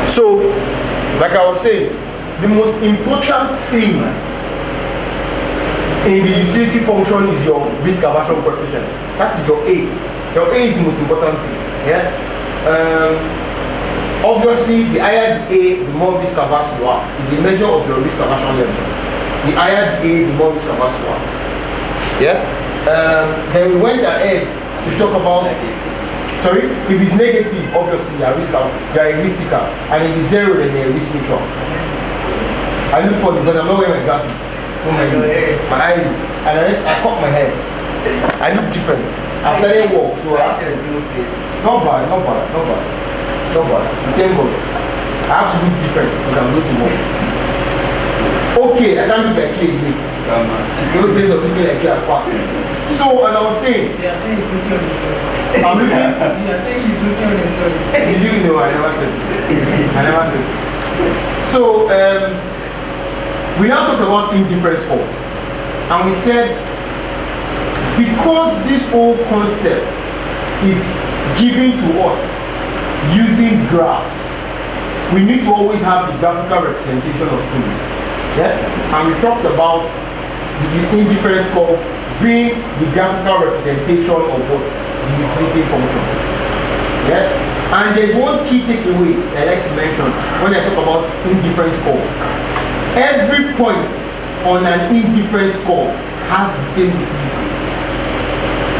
So, like I was saying, the most important thing in the utility function is your risk aversion coefficient. That is your A. Your A is the most important thing. Yeah. Obviously, the higher the A, the more risk averse you are. Is a measure of your risk aversion level. The higher the A, the more risk averse you are. Yeah. Then we went ahead to talk about. Sorry, if it's negative, obviously you are a risk seeker, and if it's zero, then you're a risk neutral. I look for it because I'm not wearing my glasses. Oh my eyes, and I cut my hair. I look different. After they walk, so I have to. Not bad. Thank God. I have to look different because I'm going to work. Okay, I can't look like K again. Those days of looking like K are past. So, as I was saying, they are saying he's looking on the toilet. I'm looking. They are saying he's looking on the toilet. Did you know? I never said it. So, we now talk about indifference scores, and we said because this whole concept is given to us using graphs, we need to always have the graphical representation of things. Yeah? And we talked about the indifference score being the graphical representation of what? The utility function. Yeah? And there's one key takeaway I like to mention when I talk about indifference score. Every point on an indifference score has the same utility.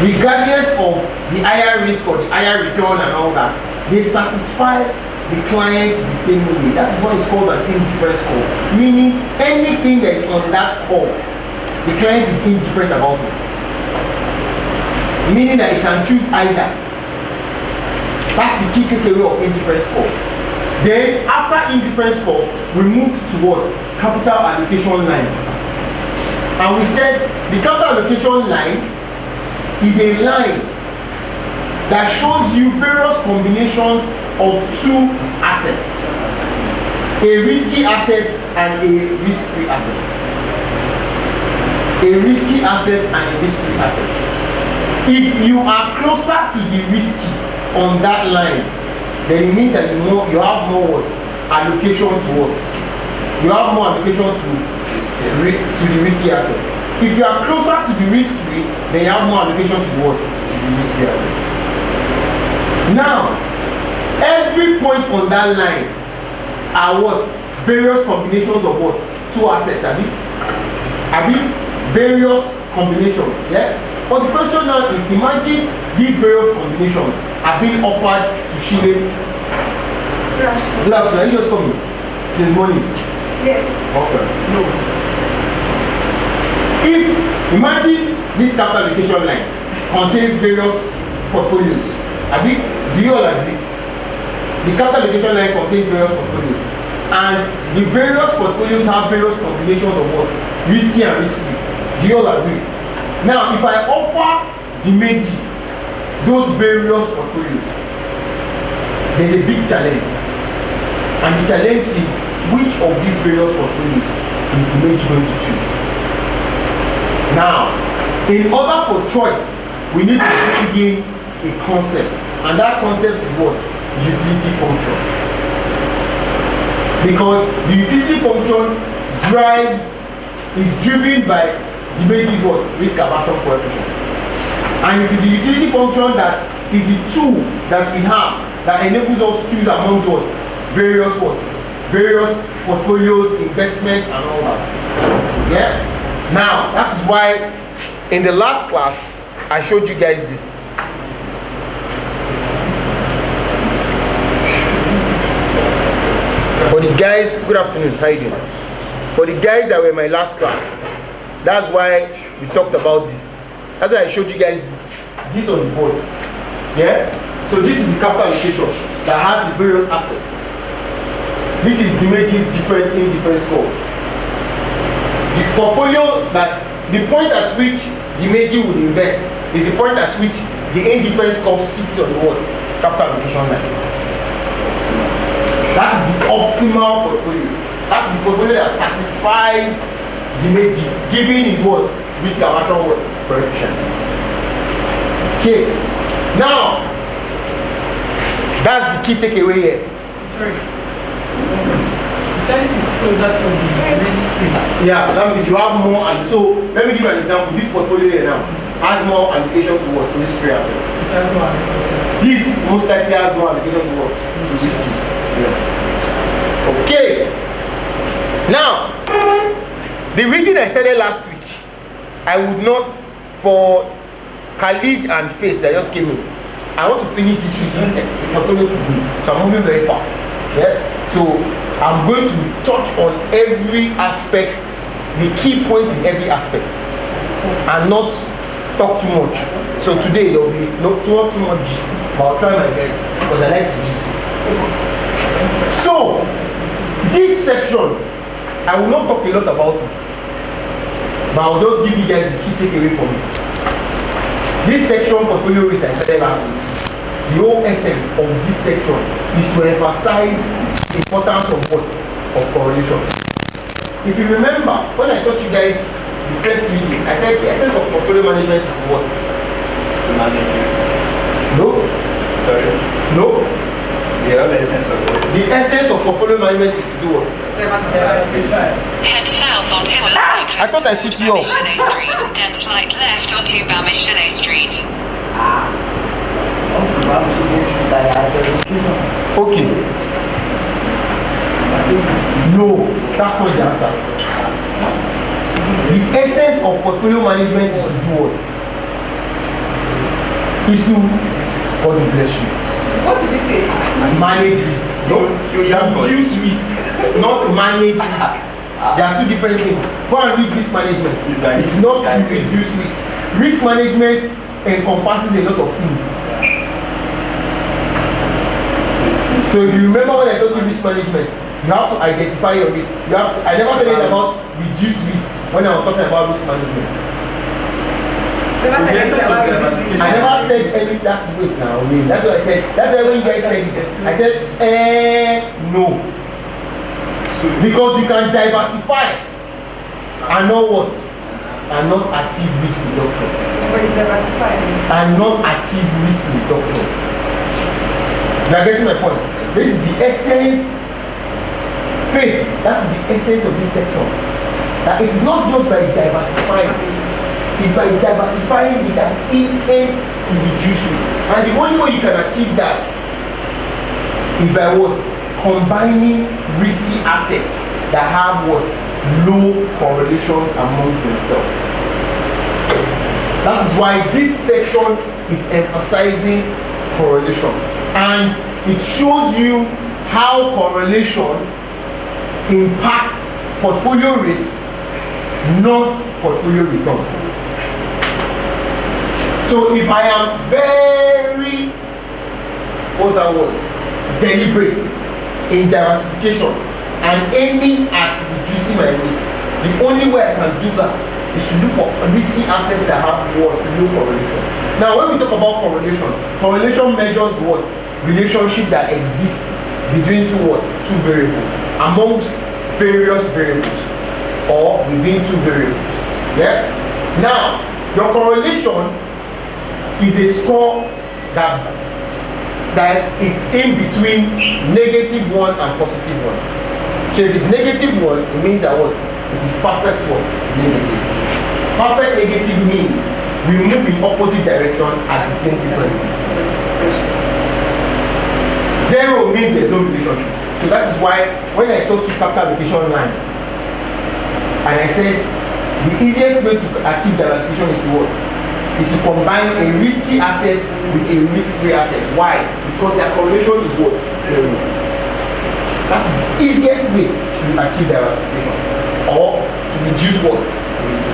Regardless of the higher risk or the higher return and all that, they satisfy the client the same way. That is why it's called an indifference score. Meaning anything that is on that score, the client is indifferent about it. Meaning that he can choose either. That's the key takeaway of indifference score. Then after indifference score, we moved toward capital allocation line. And we said the capital allocation line is a line that shows you various combinations of two assets. A risky asset and a risk-free asset. A risky asset and a risk-free asset. If you are closer to the risky on that line, then it means that you have more what? Allocation to what? You have more allocation to the risky assets. If you are closer to the risk-free, then you have more allocation to what? To the risky assets. Now, every point on that line are what? Various combinations of what? Two assets, various combinations, yeah? But the question now is, imagine these various combinations are being offered to Shile. Good afternoon, are you just coming? Since morning? Yes. Okay. No. If, imagine this capital allocation line contains various portfolios. Do you all agree? The capital allocation line contains various portfolios. And the various portfolios have various combinations of what? Risky and risk-free. Do you all agree? Now, if I offer Dimeji those various portfolios, there's a big challenge. And the challenge is, which of these various portfolios is Dimeji going to choose? Now, in order for choice, we need to bring in a concept. And that concept is what? Utility function. Because the utility function is driven by Dimeji's what? Risk aversion coefficient. And it is the utility function that is the tool that we have that enables us to choose amongst what? Various portfolios, investments, and all that. Yeah? Now, that is why in the last class, I showed you guys this. For the guys, good afternoon, how you doing? For the guys that were in my last class, that's why we talked about this. That's why I showed you guys this on the board. Yeah? So this is the capital allocation that has the various assets. This is Dimeji's indifference scores. The portfolio the point at which Dimeji would invest is the point at which the indifference score sits on what? Capital allocation line. That's the optimal portfolio. That's the portfolio that satisfies Dimeji, giving his what? Risk aversion what? Coefficient. Okay. Now, that's the key takeaway here. Sorry. closer to the risk. Yeah, that means you have more. And so let me give you an example. This portfolio here now has more allocation to what? Risk-free asset. That's one. This most likely has more allocation to what? To risky. Yeah. Okay. Now, the reading I started last week, I would not, for Khalid and Faith that just came in, I want to finish this reading portfolio today. So I'm moving very fast. Yeah. So I'm going to touch on every aspect, the key points in every aspect, and not talk too much. So today there will be not too much gist, but I'll try my best because I like to gist. So this section, I will not talk a lot about it, but I'll just give you guys the key takeaway from it. This section, portfolio rate, I started last week. The whole essence of this section is to emphasize the importance of what? Of correlation. If you remember, when I taught you guys the first reading, I said the essence of portfolio management is to what? To manage risk. No? Sorry. No? The other essence of what? The essence of portfolio management is to do what? Head south onto a line I thought I switched you off. Chalet Street, then slide left onto Chalet Street. Okay. No, that's not the answer. The essence of portfolio management is to do what? Is to, God will bless you, What did you say? manage risk. No, reduce risk, not manage risk. There are two different things. Go and read risk management. It's not to reduce risk. Risk management encompasses a lot of things. So if you remember when I told you risk management, you have to identify your risk. You have to, I never said anything about reduce risk when I was talking about risk management. I never said any that wait now. Wait, that's what I said. That's why when you guys said it, I said no. Because you can diversify and not what? And not achieve risk reduction. And not achieve risk reduction. You are getting my point? This is the essence. Faith, that's the essence of this section. That it's not just by diversifying, it's by diversifying with an intent to reduce risk. And the only way you can achieve that is by what? Combining risky assets that have what? Low correlations among themselves. That is why this section is emphasizing correlation. And it shows you how correlation impacts portfolio risk, not portfolio return. So if I am very, what's that word? Deliberate in diversification and aiming at reducing my risk, the only way I can do that is to look for risky assets that have what? Low correlation. Now when we talk about correlation, correlation measures what? Relationship that exists between two what? Two variables, amongst various variables, or within two variables. Yeah? Now, your correlation is a score that it's in between -1 and +1. So if it's -1, it means that what? It is perfect what? Negative. Perfect negative means we move in opposite direction at the same frequency. 0 means there's no relationship. So that is why when I taught you capital allocation line, and I said the easiest way to achieve diversification is to what? Is to combine a risky asset with a risk-free asset. Why? Because their correlation is what? 0. That's the easiest way to achieve diversification, or to reduce what? Risk.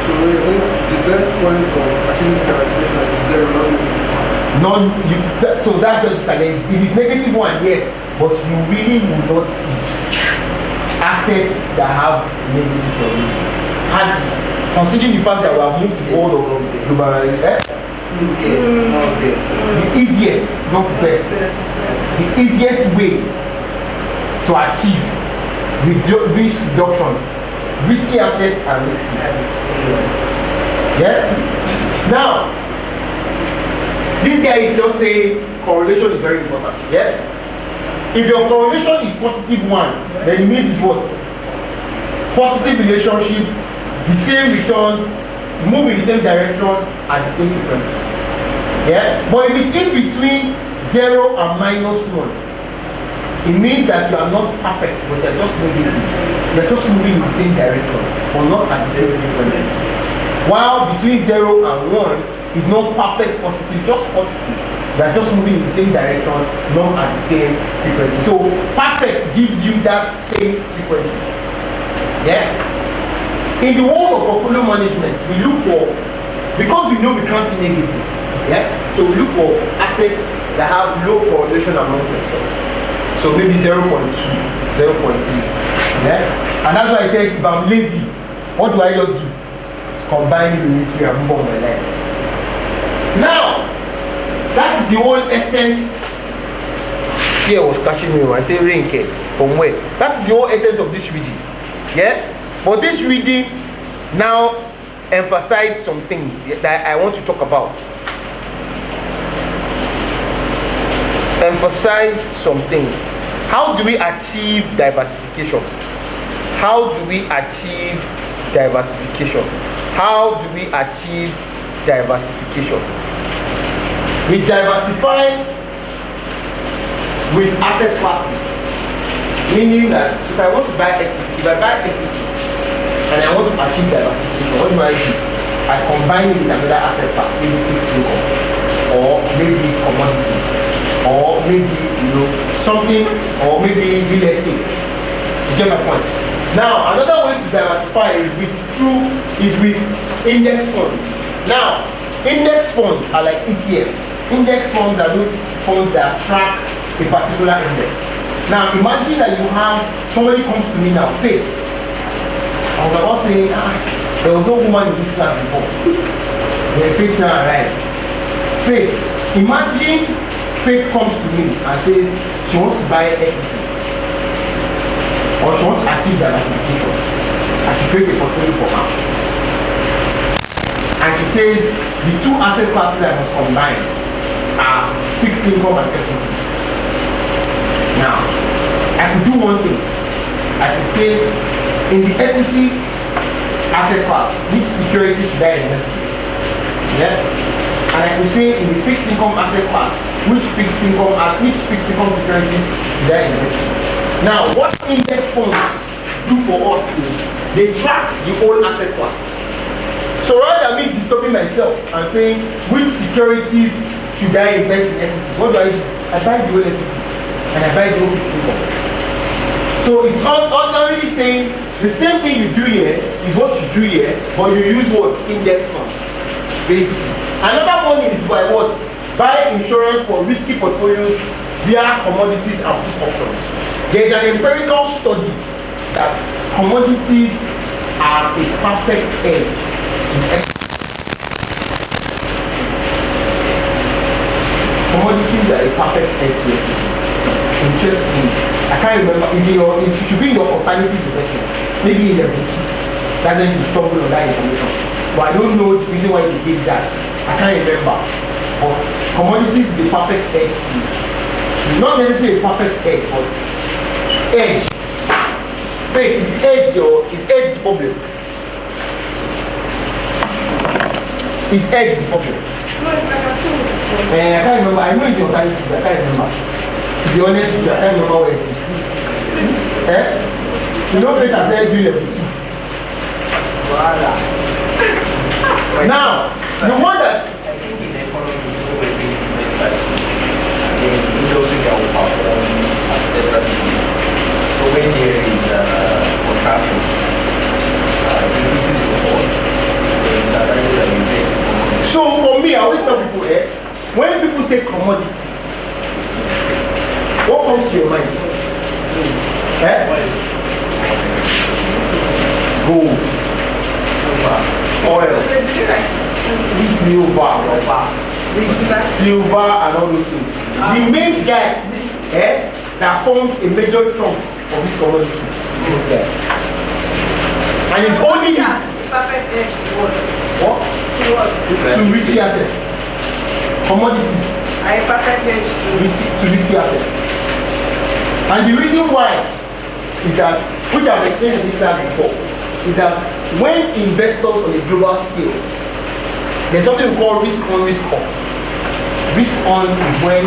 So you're saying the best point of achieving diversification is 0, not negative 1. So that's what the challenge is. If it's -1, yes, but you really will not see assets that have negative correlation. And considering the fact that we have moved to all of globalization, the easiest, not the best, the easiest way to achieve risk reduction, risky assets and risky. Yeah? Now, this guy is just saying correlation is very important. Yeah? If your correlation is +1, then it means it's what? positive relationship, the same returns, move in the same direction, and the same frequency. Yeah? But if it's in between 0 and -1, it means that you are not perfect, but you are just negative. You are just moving in the same direction, but not at the same frequency. While between 0 and 1 is not perfect positive, just positive. You are just moving in the same direction, not at the same frequency. So perfect gives you that same frequency. Yeah? In the world of portfolio management, we look for, because we know we can't see negative, yeah? So we look for assets that have low correlation amongst themselves. So maybe 0.2, 0.3, yeah? And that's why I said, if I'm lazy, what do I just do? Combine the mystery and move on my life. Now, that is the whole essence. Fear was catching me when I say rain came. From where? That's the whole essence of this reading. Yeah? But this reading now emphasizes some things that I want to talk about. Emphasize some things. How do we achieve diversification? How do we achieve diversification? How do we achieve diversification? We diversify with asset classes, meaning that if I want to buy equity, if I buy equity and I want to achieve diversification, what do? I combine it with another asset class, maybe fixed income, or maybe commodities, or maybe something, or maybe real estate. You get my point? Now, another way to diversify is with index funds. Now, index funds are like ETFs. Index funds are those funds that track a particular index. Now, imagine that you have somebody comes to me now, Faith. I was about saying, there was no woman in this class before. Then Faith now arrived. Faith, imagine Faith comes to me and says she wants to buy equity, or she wants to achieve diversification, and she creates a portfolio for her. And she says the two asset classes I must combine are fixed income and equity. Now, I could do one thing. I could say, in the equity asset class, which security should I invest in? Yeah? And I could say, in the fixed income asset class, which fixed income securities should I invest in? Now, what index funds do for us is they track the whole asset class. So rather than me disturbing myself and saying which securities should I invest in equities, what do? I buy the whole equities and I buy the whole fixed income. So it's ordinarily saying the same thing you do here is what you do here, but you use what? Index funds, basically. Another one is by what? Buy insurance for risky portfolios via commodities and put options. There is an empirical study that commodities are a perfect edge to commodities are a perfect edge to interesting. I can't remember. It should be in your alternative investment. Maybe in the boutique. That's when you stumble on that information. But I don't know the reason why you did that. I can't remember. But commodities is the perfect edge. Not necessarily a perfect edge, but edge. Faith is edge the problem. Is edge the problem. I can't remember. I know it's your alternative, but I can't remember. To be honest with you, I can't remember where it is. You know, Faith has said doing everything. Now, the one that I think in the economy is always the business side. And industry can perform at several stages. So when there is contraction, equity is the whole. It's advisable that you invest in commodities. So for me, I always tell people, when people say commodity, what comes to your mind? Gold, oil, silver, and all those things. The main guy that forms a major chunk of this commodity is this guy. And it's only perfect edge to what? What? To risky assets. Commodities. I perfect edge to risky assets. And the reason why is that which I've explained in this class before, is that when investors on a global scale, there's something we call risk on, risk off. Risk on is when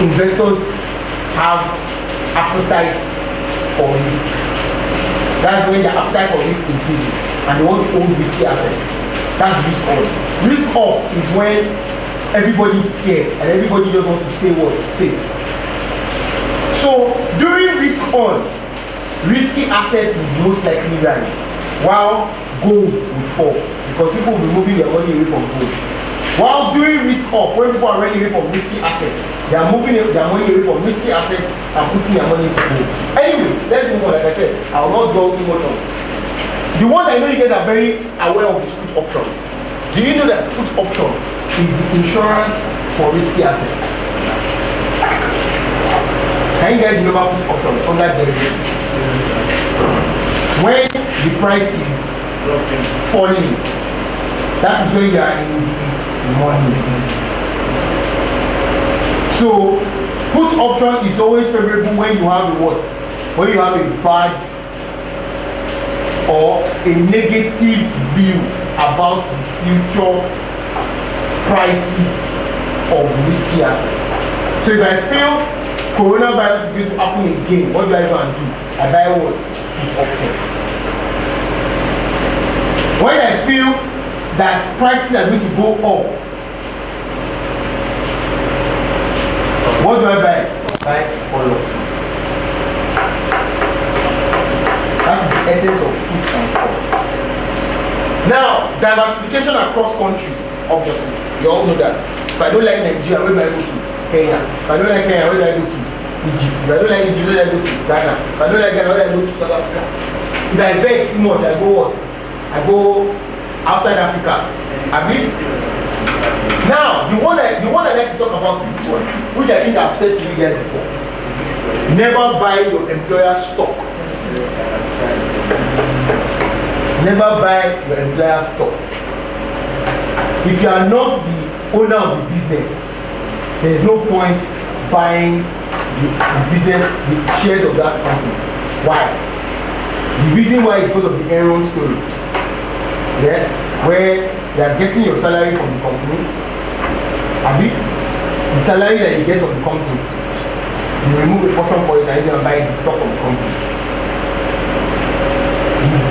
investors have appetite for risk. That's when their appetite for risk increases and they want to own risky assets. That's risk on. Risk off is when everybody is scared and everybody just wants to stay what? Safe. So during risk on, risky assets will most likely rise, while gold will fall because people will be moving their money away from gold. While during risk off, when people are running away from risky assets, they are moving their money away from risky assets and putting their money into gold. Anyway, let's move on. Like I said, I will not dwell too much on it. The one I know you guys are very aware of is put option. Do you know that put option is the insurance for risky assets? Can you guys remember put option under derivation? When the price is falling, that is when you are in the money. So put option is always favorable when you have a what? When you have a bad or a negative view about the future prices of risky assets. So if I feel coronavirus is going to happen again, what do I go and do? I buy what? Put option. When I feel that prices are going to go up, what do I buy? Buy call option. That's the essence of put and call. Now, diversification across countries, obviously. You all know that. If I don't like Nigeria, where do I go to? Kenya. If I don't like Kenya, where do I go to? Egypt. If I don't like Egypt, where do I go to? Ghana. If I don't like Ghana, where do I go to? South Africa. If I beg too much, I go what? I go outside Africa. I mean, now, the one I like to talk about is this one, which I think I've said to you guys before. Never buy your employer's stock. Never buy your employer's stock. If you are not the owner of the business, there is no point buying the business, the shares of that company. Why? The reason why is because of the Aversion story. Yeah? Where you are getting your salary from the company. The salary that you get from the company, you remove a portion for it and you buy the stock of the company.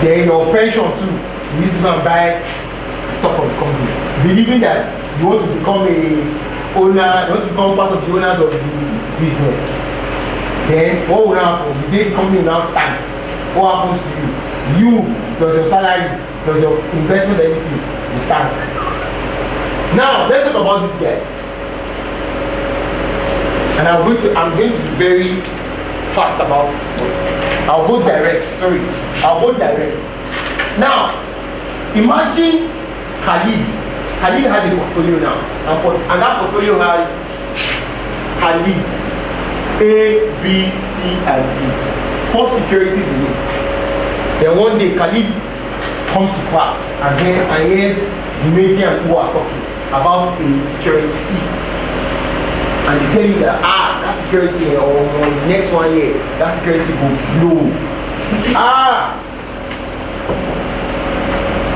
Then your pension too, you need to go and buy stock of the company. Believing that you want to become a owner, you want to become part of the owners of the business. Then what will happen? The day the company now tank, what happens to you? You plus your salary plus your investment everything will tank. Now let's talk about this guy. And I'm going to be very fast about it. I'll go direct. I'll go direct. Now, imagine Khalid. Khalid has a portfolio now. And that portfolio has Khalid, A, B, C, and D. 4 securities in it. Then one day Khalid comes to class and hears Dimeji and who are talking about a security E. And they tell you that that security or the next 1 year, that security will blow.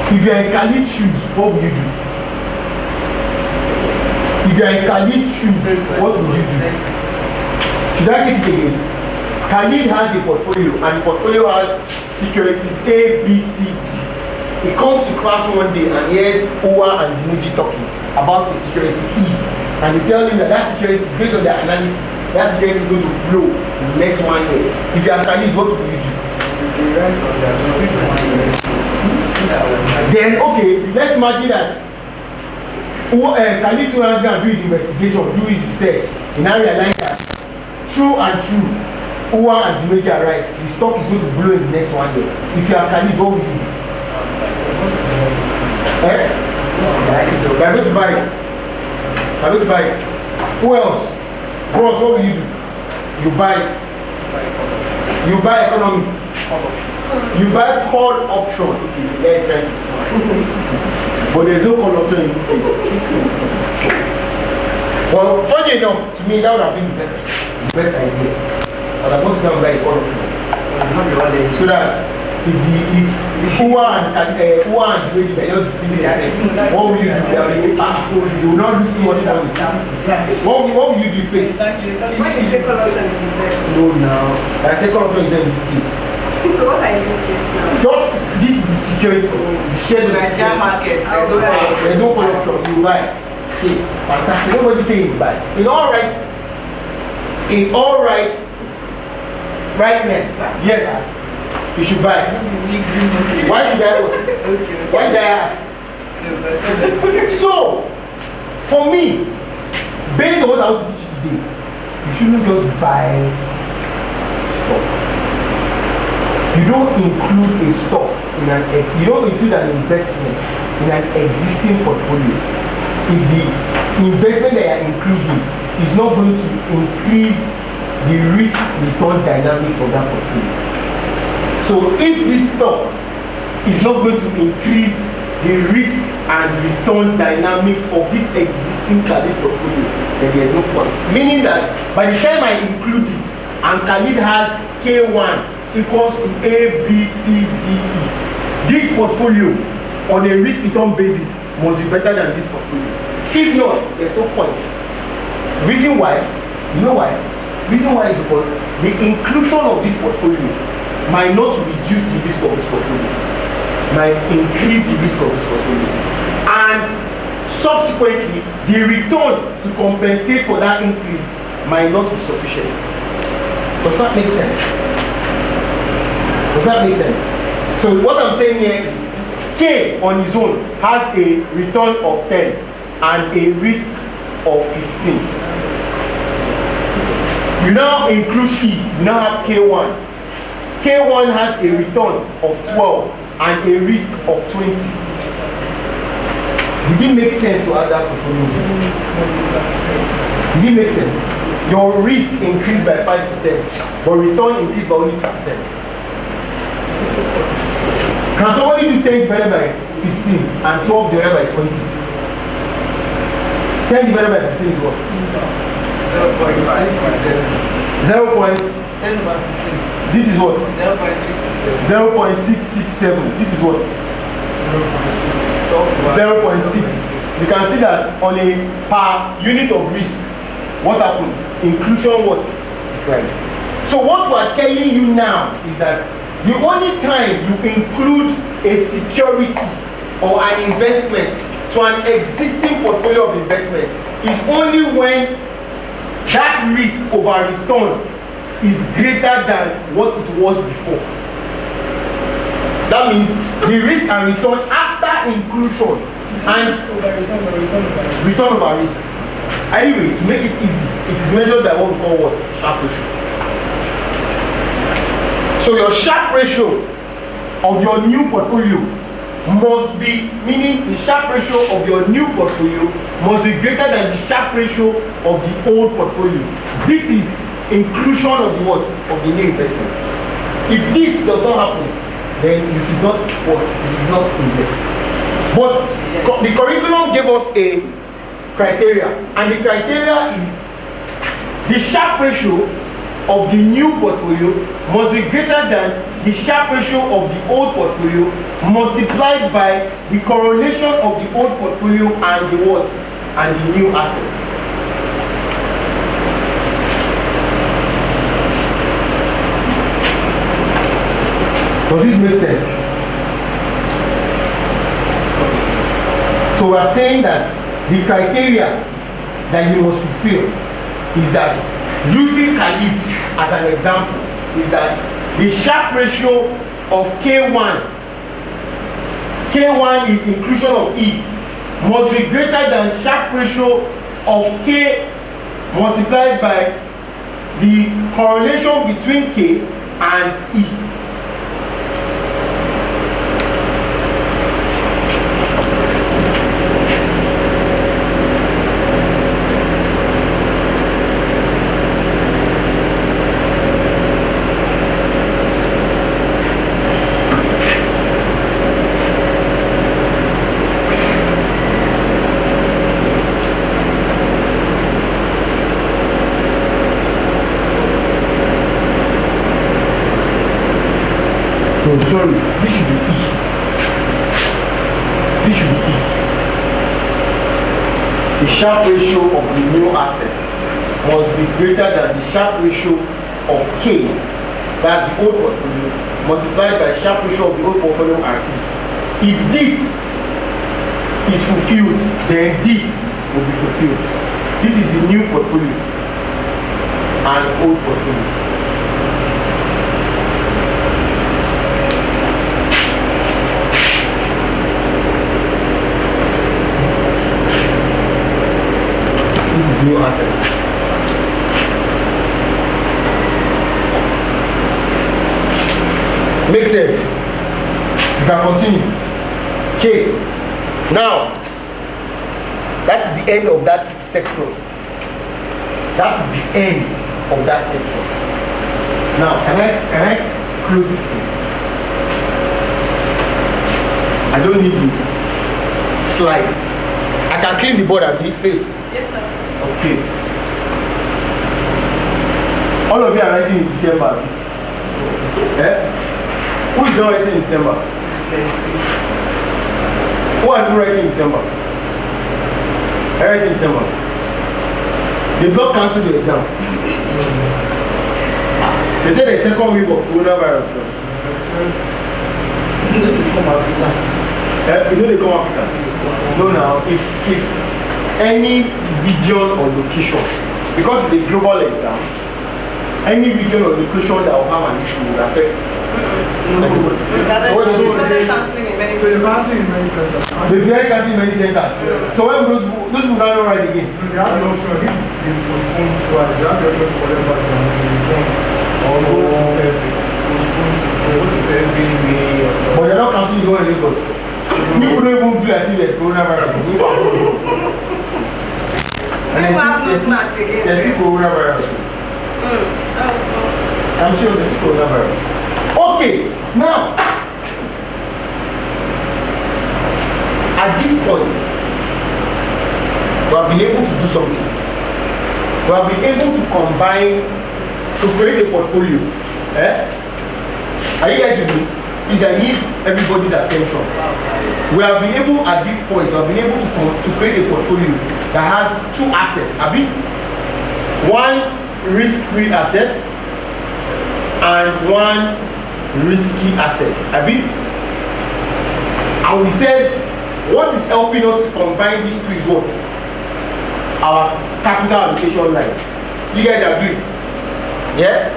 If you are in Khalid's shoes, what will you do? If you are in Khalid's shoes, what would you do? Should I take it again? Khalid has a portfolio and the portfolio has securities A, B, C, D. He comes to class one day and hears Owa and Dimeji talking about the security E. And you tell him that security, based on their analysis, that security is going to blow in the next 1 year. If you are Khalid, what will you do? Then, okay, let's imagine that Khalid is going to do his investigation, do his research. He now realize that true, Uwa and Dimeji are right. The stock is going to blow in the next 1 year. If you are Khalid, what will you do? You are going to buy it. I'm going to buy it. Who else? Bros, what will you do? You buy it. You buy economy. You buy call option. Let's try to smart. But there's no call option in this case. Well, funny enough, to me, that would have been the best idea. But I'm going to go and buy a call option. So that if Uwa and Judy they don't deceive themselves, what will you do? You will not lose too much money. What will you do, Faith? What is the second option in this? No, now. The second option is in this case. So what are in this case now? Just this is the security. The shares of the security. Market. There's no corruption. You buy. Okay, fantastic. Nobody saying you buy. In all rightness, yes, you should buy. Why should I what? Why did I ask? So, for me, based on what I want to teach you today, you shouldn't just buy stock. You don't include a stock you don't include an investment in an existing portfolio if the investment that you are including is not going to increase the risk return dynamics of that portfolio. So if this stock is not going to increase the risk and return dynamics of this existing Khalid portfolio, then there is no point. Meaning that by the time I include it and Khalid has K1 equals to A, B, C, D, E, this portfolio on a risk return basis must be better than this portfolio. If not, there's no point. Reason why? You know why? Reason why is because the inclusion of this portfolio might not reduce the risk of this portfolio, might increase the risk of this portfolio, and subsequently the return to compensate for that increase might not be sufficient. Does that make sense? Does that make sense? So what I'm saying here is K on his own has a return of 10 and a risk of 15. You now include E, you now have K1. K1 has a return of 12 and a risk of 20. Did it make sense to add that portfolio? Did it make sense? Your risk increased by 5%, but return increased by only 2%. Can somebody do 10 divided by 15 and 12 divided by 20? 10 divided by 15 is what? 0.10. This is what? 0.667. This is what? 0.6. You can see that on a per unit of risk, what happened? Inclusion what? Decline. So what we are telling you now is that the only time you include a security or an investment to an existing portfolio of investment is only when that risk over return is greater than what it was before. That means the risk and return after inclusion and return over risk. Anyway, to make it easy, it is measured by what we call what? Sharpe ratio. So your Sharpe ratio of your new portfolio must be, meaning the Sharpe ratio of your new portfolio must be greater than the Sharpe ratio of the old portfolio. This is inclusion of the what? Of the new investment. If this does not happen, then you should not what? You should not invest. But the curriculum gave us a criteria, and the criteria is the Sharpe ratio of the new portfolio must be greater than the Sharpe ratio of the old portfolio multiplied by the correlation of the old portfolio and the what? And the new asset. Does this make sense? So we are saying that the criteria that you must fulfill is that using Khalid as an example is that the Sharpe ratio of K1 is inclusion of E, must be greater than Sharpe ratio of K multiplied by the correlation between K and E. No, sorry, this should be E. This should be E. The Sharpe ratio of the new asset must be greater than the Sharpe ratio of K, that's the old portfolio, multiplied by the Sharpe ratio of the old portfolio and E. If this is fulfilled, then this will be fulfilled. This is the new portfolio and old portfolio. This is new assets. Makes sense. You can continue. Okay. Now, that's the end of that section. That's the end of that section. Now, can I close this thing? I don't need the slides. I can clean the board and be faith. Yes, sir. Okay. All of you are writing in December. Eh? Who is not writing in December? Who are you writing in December? I write in December. They did not cancel the exam. They said the second wave of coronavirus. You know they come Africa. You know they come Africa. No, now if any region or location, because it's a global exam, any region or location that will have an issue will affect. Started cancelling in many So you're cancelling in many centers. They very cancelling many centers. So when those people cannot write again. They have the option, if they postpone twice, they have the option to collect back their money. Or go to every May. But they're not cancelling going in Lagos. People don't even do as if there's coronavirus. And People have no snacks again. there's still coronavirus. I'm sure there's coronavirus. Okay, now, at this point, we have been able to do something. We have been able to combine, to create a portfolio. Are you guys with me? Please, I need everybody's attention. We have been able, at this point, we have been able to create a portfolio that has two assets. One risk-free asset and one risky asset. And we said what is helping us to combine these two is what? Our capital allocation line. You guys agree? Yeah?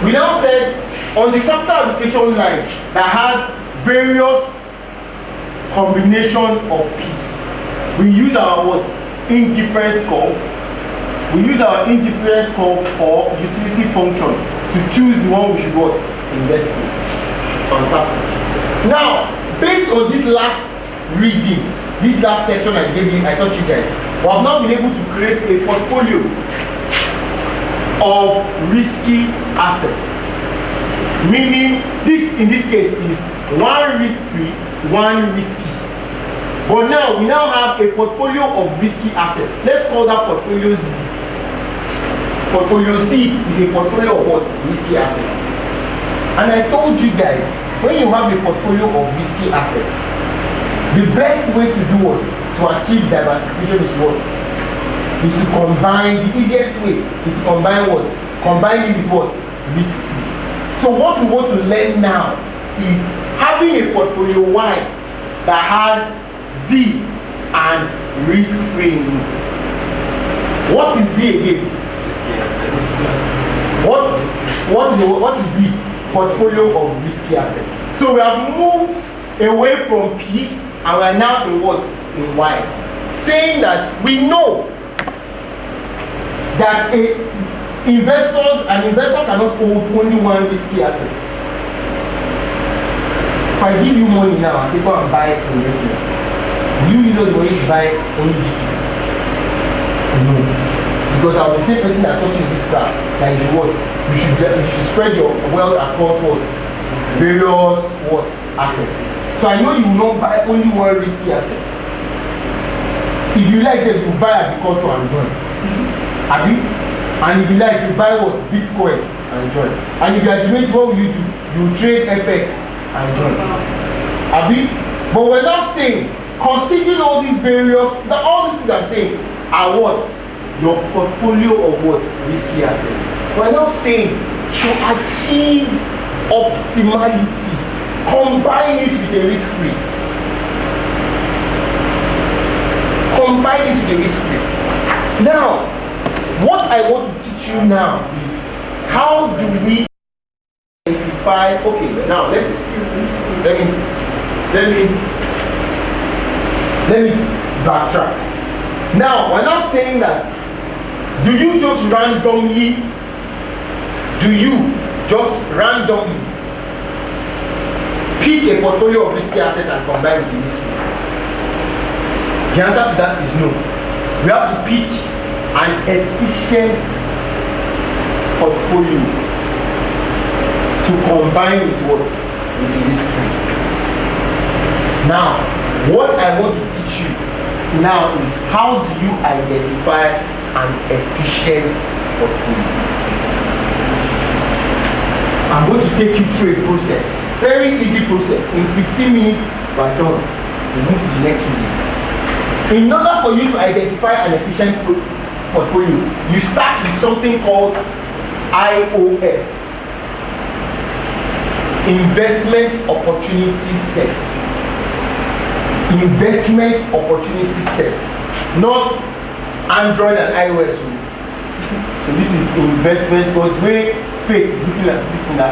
We now said on the capital allocation line that has various combination of P, we use our what? Indifference curve. We use our indifference curve or utility function to choose the one we should what? Invest in. Fantastic. Now, based on this last reading, this last section I gave you, I taught you guys, we have now been able to create a portfolio of risky assets. Meaning, this in this case is one risk-free, one risky. But now, we now have a portfolio of risky assets. Let's call that portfolio Z. Portfolio C is a portfolio of what? Risky assets. And I told you guys, when you have a portfolio of risky assets, the best way to do what? To achieve diversification is what? Is to combine, the easiest way is to combine what? Combine it with what? Risk-free. So what we want to learn now is having a portfolio Y that has Z and risk-free in it. What is Z again? What is Z? Portfolio of risky assets. So we have moved away from P and we are now in what? In Y. Saying that we know that an investor cannot hold only one risky asset. If I give you money now and say go and buy investment, will you use the money to buy only GT? No. Because I was the same person that taught you in this class that you should what? You should spread your wealth across what? Various what? Assets. So I know you will not buy only one risky asset. If you like, say you buy agriculture and join. Have you? And if you like, you buy what? Bitcoin and join. And if you are doing, what will you do? You trade FX and join. Abi, but we're not saying, considering all these various, all these things I'm saying are what? Your portfolio of what? Risky assets. We're not saying to achieve optimality, combine it with a risk-free. Combine it with a risk-free. Now, what I want to teach you now is how do we identify, okay, now let me backtrack. Now, we're not saying that do you just randomly pick a portfolio of risky asset and combine with the risk-free? The answer to that is no. We have to pick an efficient portfolio to combine with what? With the risk-free. Now, what I want to teach you now is how do you identify an efficient portfolio? I'm going to take you through a process, very easy process. In 15 minutes, we're done. We move to the next video. In order for you to identify an efficient portfolio, you start with something called IOS, Investment Opportunity Set. Investment Opportunity Set, not Android and iOS. So this is investment, because way Faith is looking at this thing that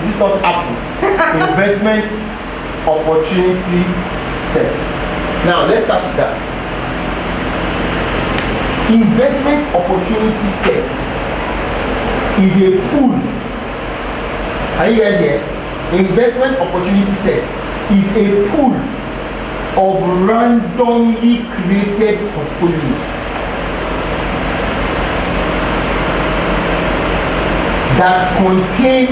this is not Apple. Investment Opportunity Set. Now let's start with that. Investment Opportunity Set is a pool. Are you guys here? Investment Opportunity Set is a pool of randomly created portfolios that contain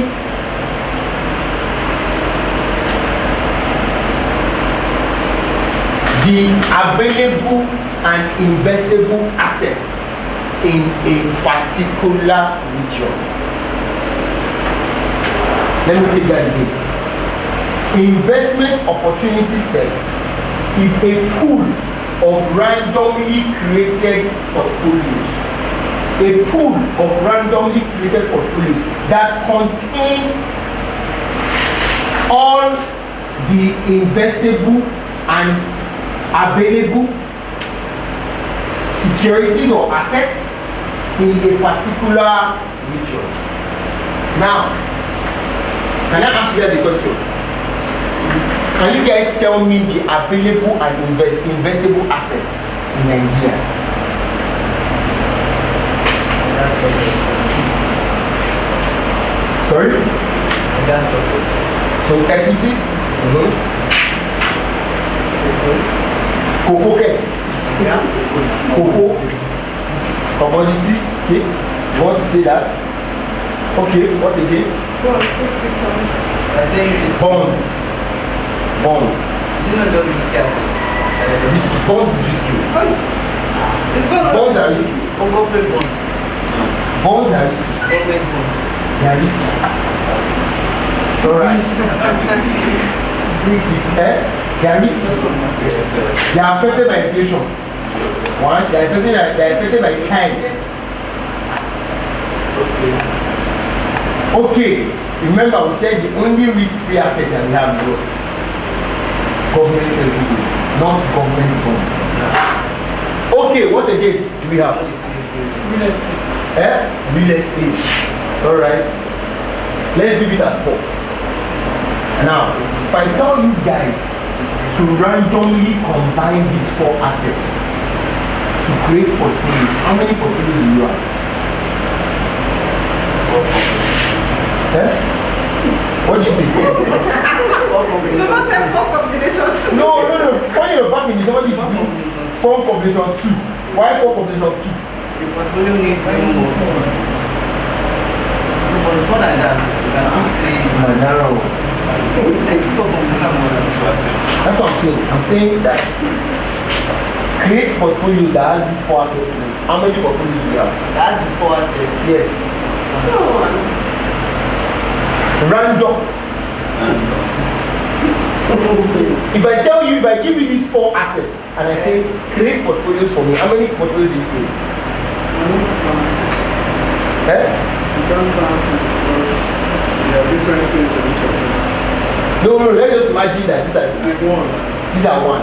the available and investable assets in a particular region. Let me take that again. Investment Opportunity Set is a pool of randomly created portfolios. A pool of randomly created portfolios that contain all the investable and available securities or assets in a particular region. Now, can I ask you guys a question? Can you guys tell me the available and investable assets in Nigeria? Sorry? So equities? Cocoa cake? Cocoa? Commodities? Okay. You want to say that? Okay, what again? I think it's Bonds. Bonds. Is it not just risky assets? Risky. Bonds is risky. Bonds are risky. Corporate bonds. Bonds are risky. Government bonds. They are risky. Alright. They are risky. They are affected by inflation. One, they are affected by time. Okay. Remember, we said the only risk-free assets that we have is government equity, not government bonds. Okay, what again do we have? Real estate. Alright. Let's leave it at 4. Now, if I tell you guys to randomly combine these 4 assets to create portfolios, how many portfolios do you have? What do you think? Never said 4 combinations. No. When you're back in the only to do 4 combination 2. Why 4 combination 2? The portfolio needs more. But it's more than that. You can actually That's what I'm saying. I'm saying that create portfolio that has these 4 assets in it. How many portfolios do you have? That's the 4 assets. Yes. Random. If I tell you, if I give you these 4 assets and I say create portfolios for me, how many portfolios do you create? I want to count it. Eh? You can't count it because there are different things on each of them. No, let's just imagine that these are It's like one. These are 1.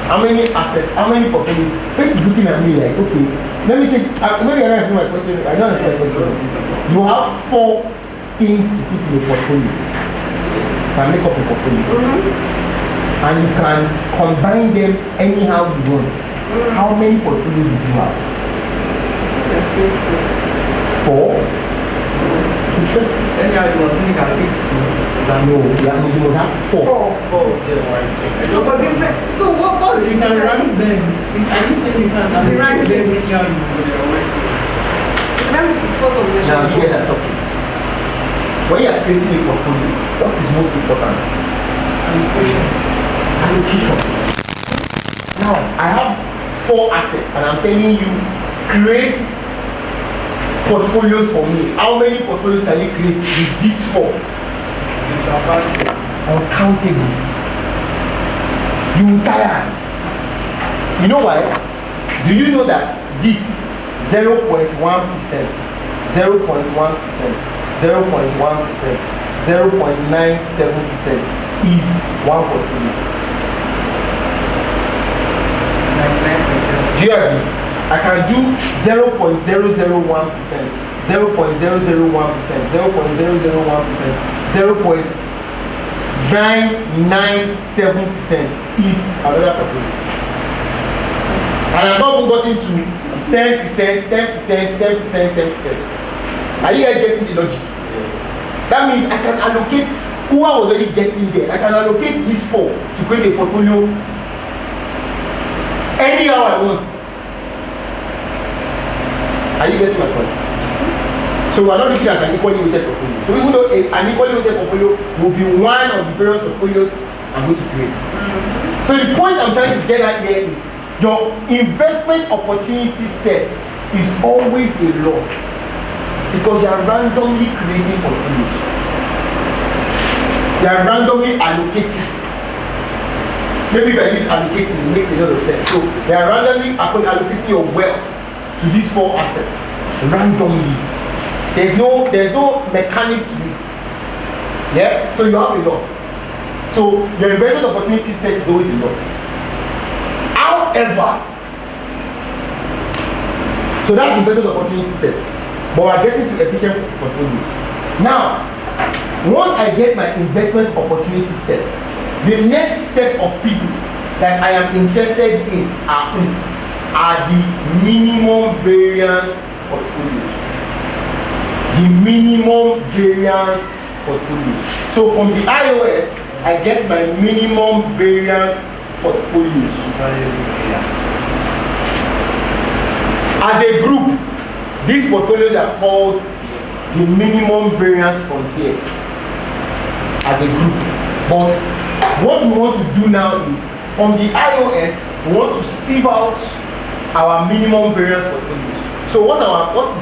How many assets? How many portfolios? Faith is looking at me like, okay, let me say, maybe I don't answer my question. I don't answer my question. You have 4 things to put in a portfolio. Can make up a portfolio. And you can combine them anyhow you want. How many portfolios do you have? 4. Interesting. Anyhow, you want to can fix. No, you must have 4. So for different. So what You can rank them. I didn't say you can You rank them them. anyhow you want. There are weights. That is 4 combination. Now you guys are talking. When you are creating a portfolio, what is most important? Allocation. Now I have 4 assets and I'm telling you, create portfolios for me. How many portfolios can you create with these 4? Uncountable. You will tire. You know why? Do you know that this 0.1%, 0.1%, 0.1%, 0.97% is 1 portfolio? Do you agree? I can do 0.001%, 0.001%, 0.001%, 0.997% is another portfolio. And I've not even gotten to 10%, 10%, 10%, 10%. Are you guys getting the logic? That means I can allocate who I was already getting there. I can allocate these 4 to create a portfolio anyhow I want. Are you getting my point? So we are not looking at an equally weighted portfolio. So even though an equally weighted portfolio will be one of the various portfolios I'm going to create. So the point I'm trying to get at here is your investment opportunity set is always a lot because you are randomly creating portfolios. You are randomly allocating. Maybe if I use allocating, it makes a lot of sense. So they are randomly allocating your wealth to these 4 assets randomly. There's no mechanic to it. Yeah, so you have a lot. So your investment opportunity set is always a lot. However, so that's the investment opportunity set. But we're getting to efficient portfolios. Now, once I get my investment opportunity set, the next set of people that I am interested in are the minimum variance portfolios. The minimum variance portfolios. So from the iOS, I get my minimum variance portfolios. As a group, these portfolios are called the minimum variance frontier. As a group. But what we want to do now is, from the iOS, we want to sieve out our minimum variance portfolios. So what is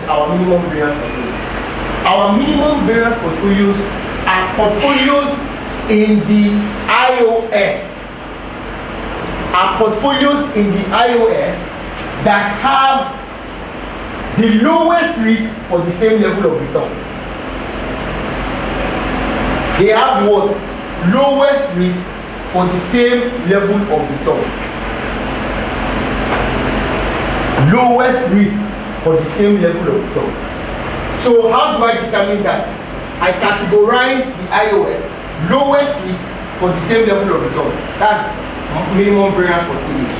our minimum variance portfolio? Our minimum variance portfolios are portfolios in the iOS. Are portfolios in the iOS that have the lowest risk for the same level of return. They have what? Lowest risk for the same level of return. Lowest risk for the same level of return. So how do I determine that? I categorize the iOS lowest risk for the same level of return. That's minimum variance portfolios.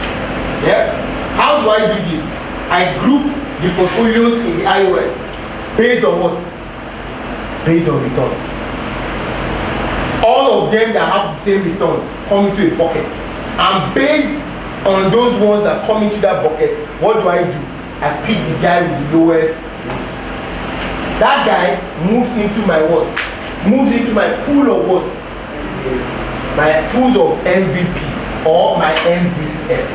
Yeah? How do I do this? I group the portfolios in the iOS based on what? Based on return. All of them that have the same return come into a bucket. And based on those ones that come into that bucket, what do? I pick the guy with the lowest risk. That guy moves into my what? Moves into my pool of what? My pool of MVP or my MVF.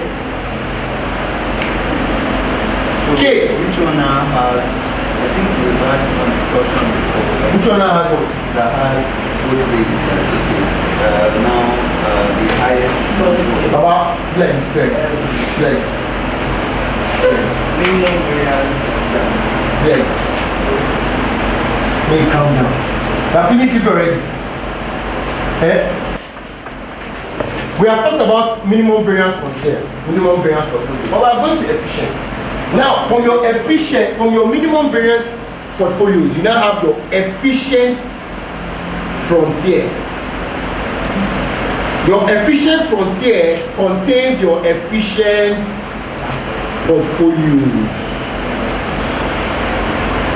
So okay. Which one now has, I think we've had one discussion before. Which one now has what? That has good rates. Now the highest. About blends. Minimum variance. Blends. May calm down. Now finish it already. We have talked about minimum variance frontier, minimum variance portfolio. But we are going to efficient. Now, from your minimum variance portfolios, you now have your efficient frontier. Your efficient frontier contains your efficient portfolios.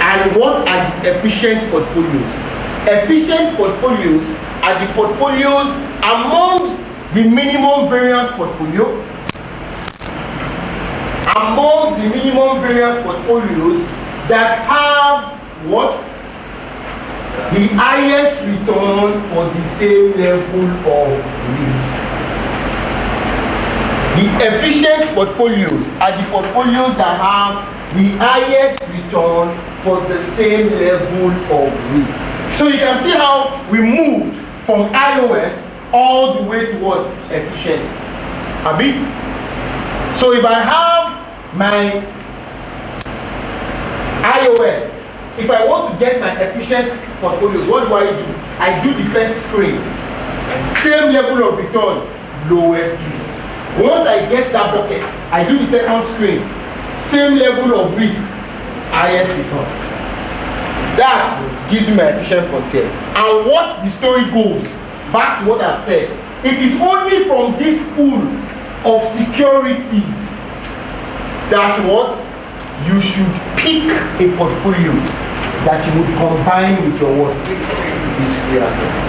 And what are the efficient portfolios? Efficient portfolios are the portfolios amongst the minimum variance portfolio. Among the minimum variance portfolios that have what? The highest return for the same level of risk. The efficient portfolios are the portfolios that have the highest return for the same level of risk. So you can see how we moved from iOS all the way towards efficient. Abi? So if I have my iOS, if I want to get my efficient portfolios, what do? I do the first screen. Same level of return, lowest risk. Once I get that bucket, I do the second screen. Same level of risk, highest return. That gives me my efficient frontier. And what the story goes, back to what I've said, it is only from this pool of securities that what you should pick a portfolio that you would combine with your what? Risk-free assets.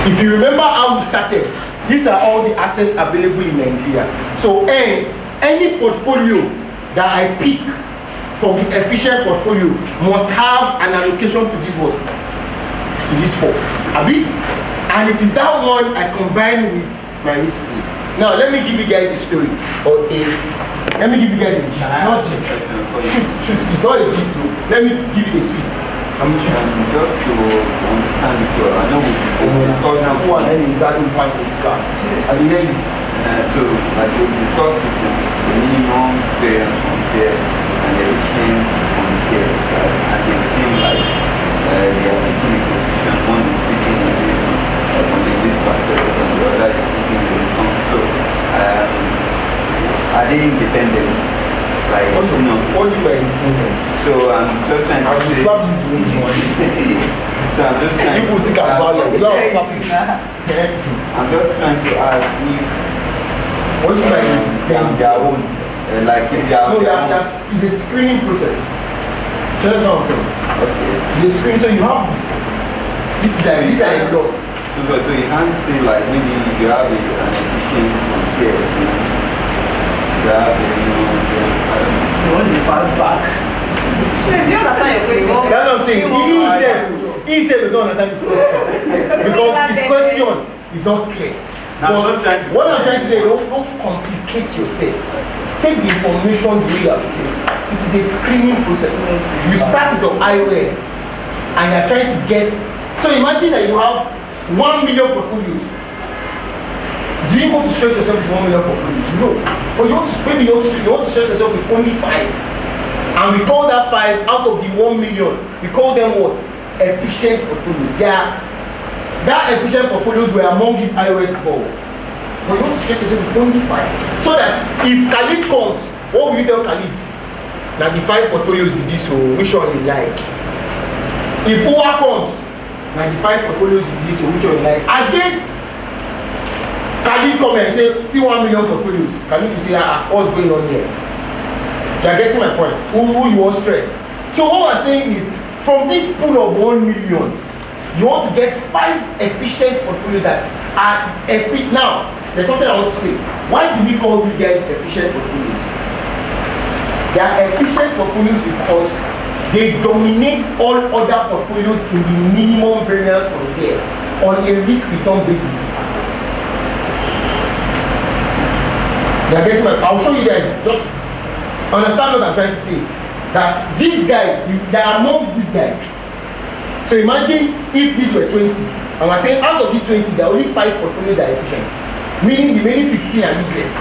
If you remember how we started, these are all the assets available in Nigeria. So hence, any portfolio that I pick from the efficient portfolio must have an allocation to this what? To this 4. Abi? And it is that one I combine with my risk-free. Now let me give you guys a story let me give you guys a gist. Not gist. It's not a gist though. Let me give you a twist. Just to understand it well, I know we discussed now who are any value part of this class. I didn't hear you. So like we discussed the minimum variance frontier and the efficient frontier, and they seem like they are taking a position. One is taking a risk on the risk perspective and the other is taking the return. So are they independent? Like, what do you mean independent? So I'm just trying to say. Slap this to me. So I'm just trying people think I'm violent. You are slapping. I'm just trying to ask if what do you mean? their own, like if they are. No, it's a screening process. Do you understand what I'm saying? Okay. It's a screening, so you have this. These are a lot. So you can't say like maybe if you have an efficient frontier, you have You want to pass back? So do you understand your question? That's what I'm saying. He said we don't understand this question. Because his question is not clear. What I'm trying to say, don't complicate yourself. Take the information you have seen. It is a screening process. You start with your iOS and you're trying to get. So imagine that you have 1 million portfolios. Do you want to stress yourself with 1 million portfolios? No. But maybe you want to stress yourself with only 5. And we call that 5 out of the 1 million. We call them what? Efficient portfolios. That efficient portfolios were among these iOS before. But you want to stress yourself with only 5. So that if Khalid comes, what will you tell Khalid? Now the 5 portfolios with this, so which one you like? If Uwa comes, now the 5 portfolios with this, so which one you like? Against Khalid come and say, see 1 million portfolios. Khalid will say, what's going on here? You are getting my point. Who you want stress? So what we're saying is, from this pool of 1 million, you want to get 5 efficient portfolios that are efficient. Now, there's something I want to say. Why do we call these guys efficient portfolios? They are efficient portfolios because they dominate all other portfolios in the minimum variance frontier on a risk-return basis. I'll show you guys. Just understand what I'm trying to say. That these guys, they are amongst these guys. So imagine if these were 20 And we're saying out of these 20, there are only 5 portfolios that are efficient, meaning the remaining 15 are useless.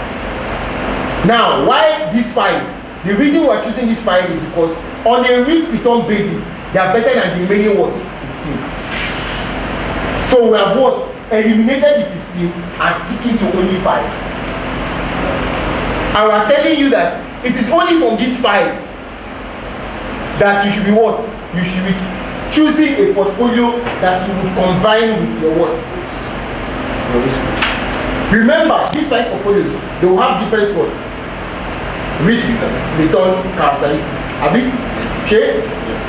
Now, why these 5? The reason we're choosing these 5 is because on a risk-return basis, they are better than the remaining what? 15. So we have what? Eliminated the 15 and sticking to only 5. And we are telling you that it is only from these 5 that you should be what? You should be choosing a portfolio that you will combine with your what? Your risk. Remember, these 5 portfolios, they will have different what? Risk return characteristics. Have you? Okay?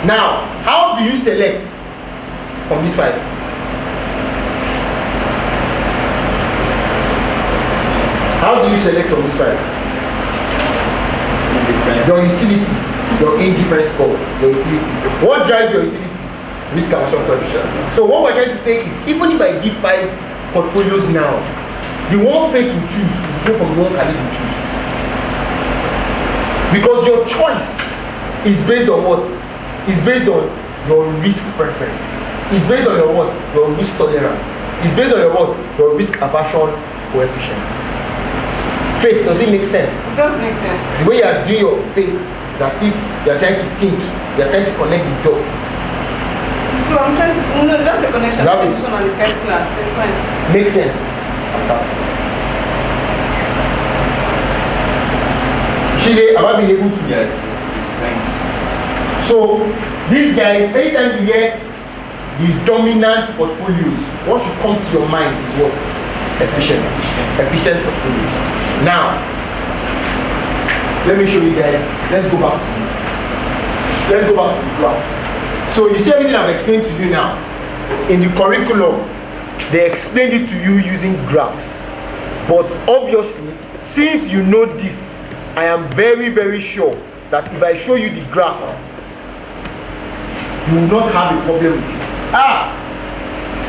Now, how do you select from these 5? How do you select from these 5? Your utility, your indifference score, your utility. What drives your utility? Risk aversion coefficient. So what we're trying to say is, even if I give 5 portfolios now, the one Faith will choose will go from the one Khalid will choose. Because your choice is based on what? It's based on your risk preference. It's based on your what? Your risk tolerance. It's based on your what? Your risk aversion coefficient. Face, does it make sense? It does make sense. The way you are doing your face is as if you are trying to think, you are trying to connect the dots. So I'm trying to, no, just a connection. Love This one on the first class. It's fine. Makes sense. Fantastic. Shide, have I been able to? Yes, thanks. So, these guys, anytime you hear the dominant portfolios, what should come to your mind is what? Efficient. Efficient portfolios. Now, let me show you guys. Let's go back to the graph. So you see everything I've explained to you now. In the curriculum, they explained it to you using graphs. But obviously, since you know this, I am very, very sure that if I show you the graph, you will not have a problem with it.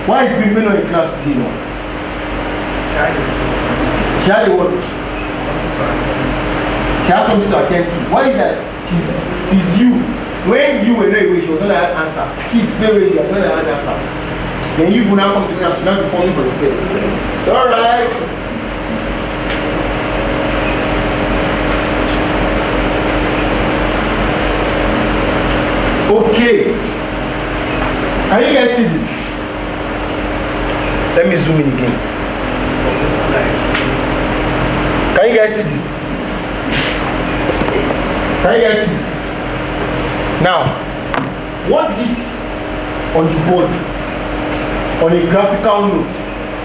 Why is Bimbe not in class today now? She had a what? She had something to attend to. Why is that? It's you. When you were not away, she was not an answer. She's very ready, not an answer. Then you will now come to me and she will not be forming for yourself. It's alright. Okay. Can you guys see this? Let me zoom in again. Can you guys see this? Can you guys see this? Now, what this on the board, on a graphical note,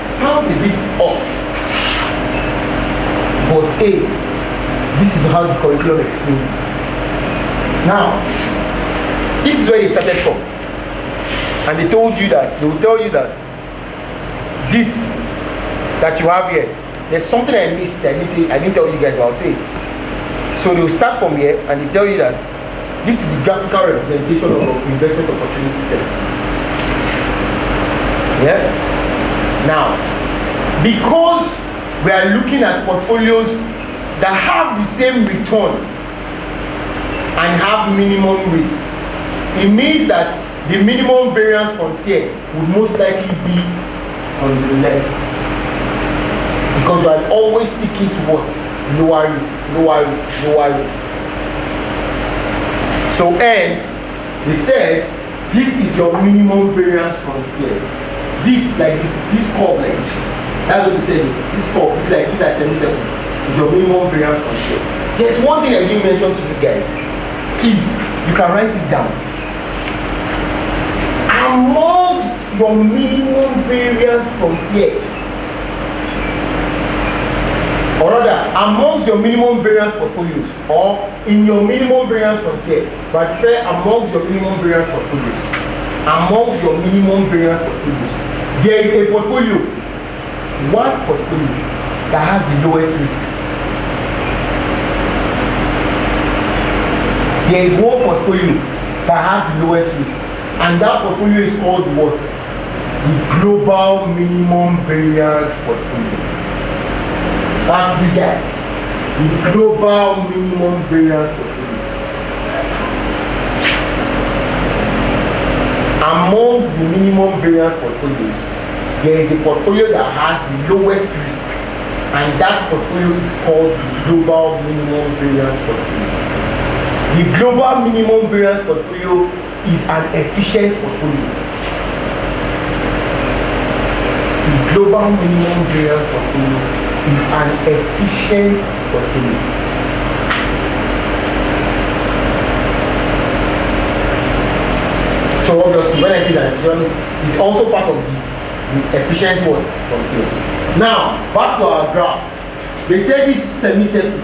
sounds a bit off. But hey, this is how the curriculum explains it. Now, this is where they started from. And they told you that, they will tell you that this that you have here, there's something I missed. I didn't tell you guys, but I'll say it. So they'll start from here and they tell you that this is the graphical representation of investment opportunity set. Yeah? Now, because we are looking at portfolios that have the same return and have minimum risk, it means that the minimum variance frontier would most likely be on the left. Because you are always sticking to what? Lower risk, lower risk, lower risk. So hence, they said, this is your minimum variance frontier. This, like this curve like this. That's what they said. This curve, this like 77, is your minimum variance frontier. There's one thing I didn't mention to you guys. Please, you can write it down. Amongst your minimum variance frontier, or rather, amongst your minimum variance portfolios, or in your minimum variance frontier, but I prefer amongst your minimum variance portfolios. Amongst your minimum variance portfolios, there is a portfolio, one portfolio that has the lowest risk. There is one portfolio that has the lowest risk, and that portfolio is called what? The global minimum variance portfolio. That's this guy, the global minimum variance portfolio. Amongst the minimum variance portfolios, there is a portfolio that has the lowest risk, and that portfolio is called the global minimum variance portfolio. The global minimum variance portfolio is an efficient portfolio. The global minimum variance portfolio is an efficient portfolio. So obviously, when I say that it's also part of the efficient what portfolio. Now, back to our graph. They say this semi-circle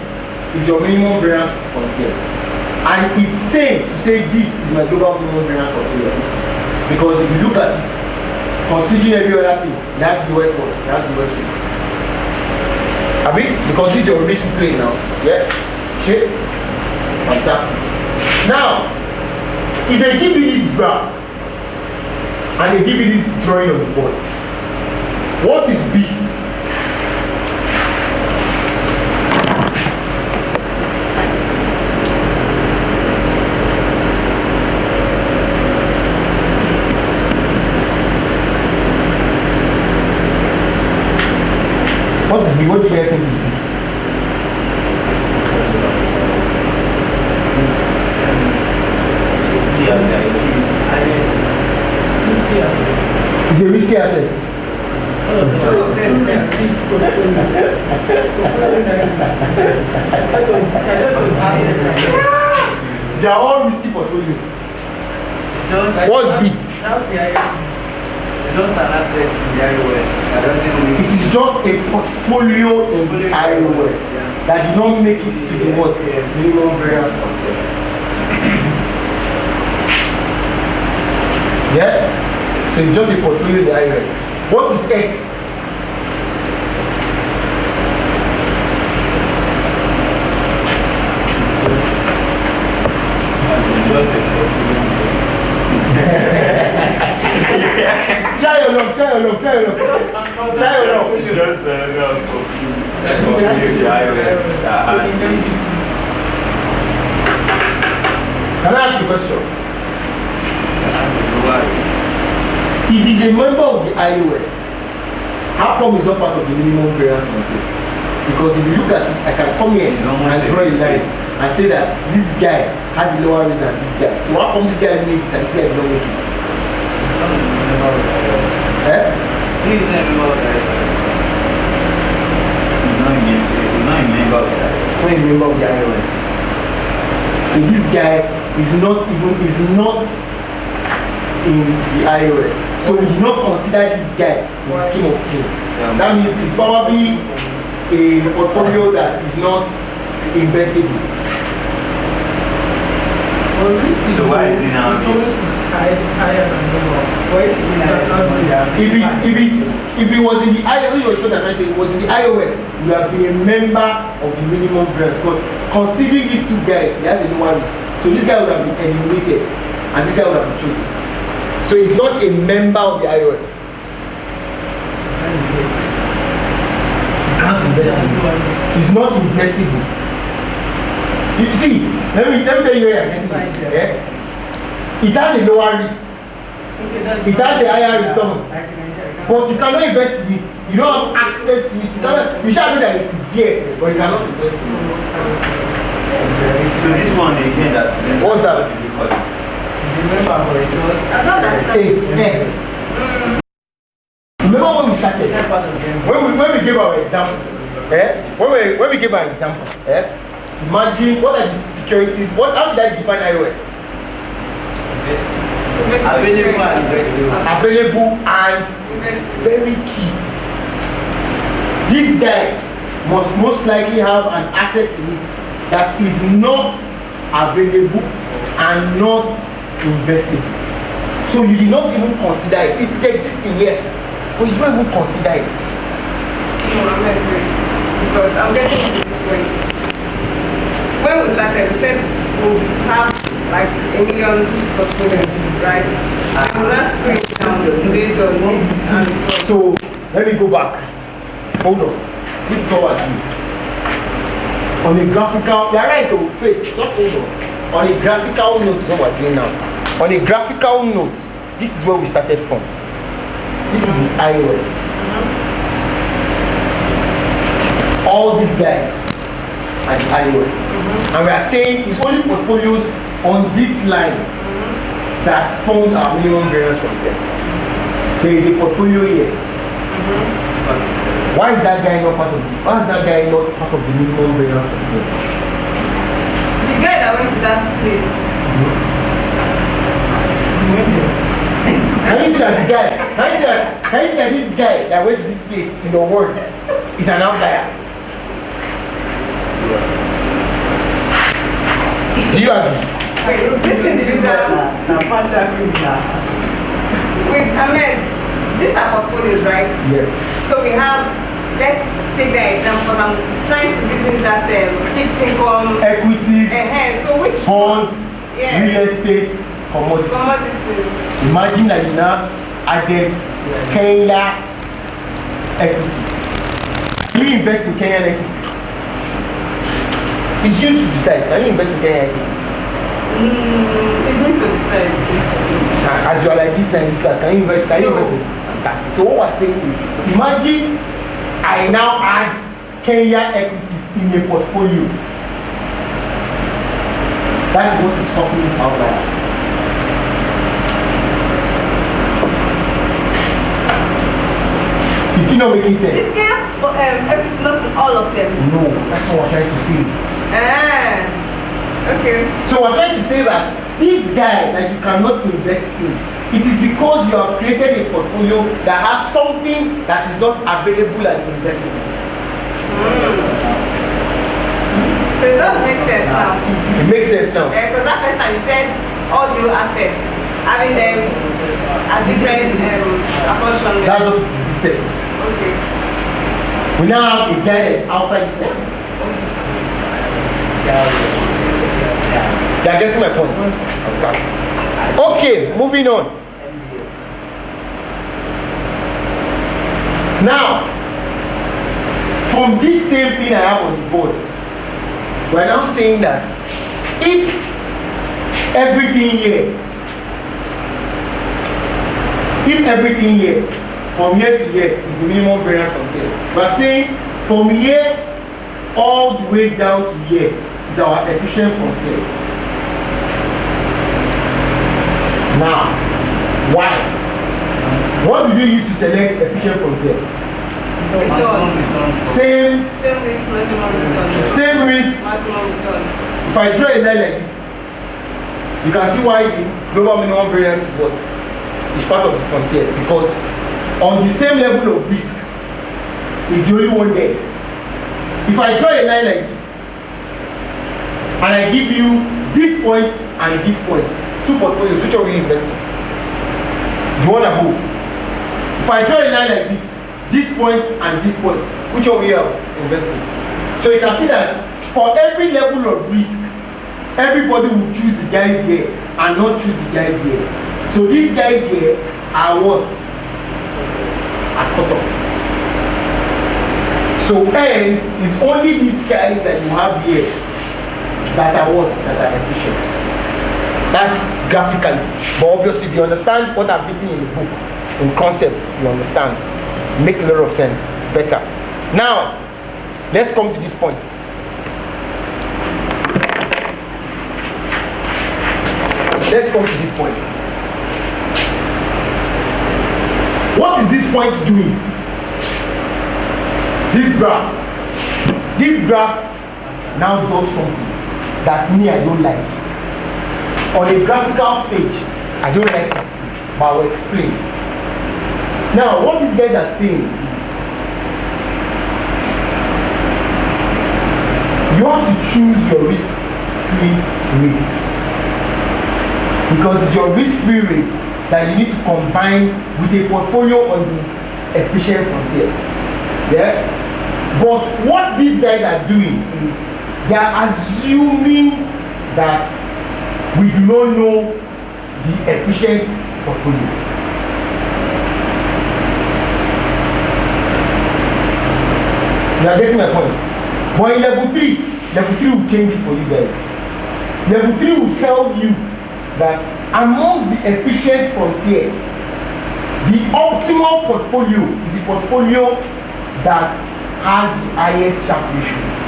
is your minimum variance frontier. And it's same to say this is my global minimum variance portfolio. Because if you look at it, considering every other thing, that's the worst one, that's the worst risk. Because this is your risk play now. Yeah? Shit? Fantastic. Now, if they give you this graph and they give you this drawing on the board, what is B? What is B? What do you guys think is B? It's a risky asset. They are all risky portfolios. What's B? Just an asset in the iOS. It is just a portfolio in the iOS that did not make it to the what? Minimum variance concept. Yeah? So it's just a portfolio in the iOS. What is X? Try your luck. Just Can I ask you a question? If he's a member of the iOS, how come he's not part of the minimum variance concept? Because if you look at it, I can come here and draw a line and say that this guy has a lower risk than this guy. So how come this guy makes it and this guy don't make it? Eh? He's not a member of the iOS. So this guy is not in the iOS. So we do not consider this guy in the scheme of things. That means it's probably a portfolio that is not investable. Well, risk is So why is it now? the risk is higher than normal. Why is it If it was in the iOS, it was in the iOS, you have been a member of the minimum variance. Because considering these two guys, he has a lower risk. So this guy would have been eliminated, and this guy would have been chosen. So he's not a member of the iOS. It's not investable. You see, let me tell you where I'm getting it. Yeah? It has a lower risk. It has a higher return. But you cannot invest in it. You don't have access to it. You shall know that it is there, but you cannot invest in it. So this one again, what's that? X. Remember when we started? When we gave our example. When we gave our example. Imagine what are the securities? How did I define iOS? Available and very key. This guy must most likely have an asset in it that is not available and not investable. So you did not even consider it. It is existing, yes, but you don't even consider it. No, I'm not agree. Because I'm getting to this point. When we started, we said we would have like 1 million portfolios, right? And we'll not screen down based on risk and cost. So let me go back. Hold on. This is what I do. On a graphical, you are right, oh, wait, just hold on. On a graphical note is what we're doing now. On a graphical note, this is where we started from. This is the iOS. All these guys are the iOS. And we are saying it's only portfolios on this line that forms our minimum variance frontier. There is a portfolio here. Why is that guy not part of the minimum variance frontier? The guy that went to that place. Can you see that the guy? Can you see that this guy that went to this place in the world is an outlier? Do you agree? Wait, this is the wait, Ahmed, these are portfolios, right? Yes. So we have, let's take the example. I'm trying to reason that fixed income, Equities, so which bonds, yes, real estate, commodities. commodities. Imagine that you now added Kenya equities. Can you invest in Kenyan equities? It's you to decide. Can you invest in Kenyan equities? It's me to decide. As you are like this and this class, can you invest? Can you invest in? Fantastic. So what we're saying is, imagine I now add Kenya equities in a portfolio. That is what is causing this outlier. Is it not making sense? This guy, everything, not all of them. No, that's what we're trying to say. Okay. So we're trying to say that this guy that you cannot invest in, it is because you have created a portfolio that has something that is not available and investable. So it does make sense now. It makes sense now. Because that first time you said all the assets, having them at different apportion. That's what is said. Okay. We now have a guy that is outside the set. They are getting my point. Okay, moving on. Now, from this same thing I have on the board, we are now saying that if everything here, from here to here is the minimum variance frontier, we are saying from here all the way down to here is our efficient frontier. Now, why? What do we use to select efficient frontier? Return. Same risk, maximum return. Same risk. Maximum return. If I draw a line like this, you can see why the global minimum variance is what? It's part of the frontier, because on the same level of risk is the only one there. If I draw a line like this and I give you this point and this point, two portfolios, which are we investing? The one above. If I draw a line like this point and this point, which are we are investing? So you can see that for every level of risk, everybody will choose the guys here and not choose the guys here. So these guys here are what? Are cut off. So hence, it's only these guys that you have here that are what? That are efficient. That's graphically. But obviously, if you understand what I'm written in the book, in concept, you understand. It makes a lot of sense. Better. Now, let's come to this point. Let's come to this point. What is this point doing? This graph now does something that me I don't like. On a graphical stage, I don't like it, but I will explain. Now, what these guys are saying is, you have to choose your risk-free rate, because it's your risk-free rate that you need to combine with a portfolio on the efficient frontier. Yeah? But what these guys are doing is they are assuming that we do not know the efficient portfolio. You are getting my point? But in level 3 will change it for you guys. Level 3 will tell you that amongst the efficient frontier, The optimal portfolio is the portfolio that has the highest Sharpe ratio.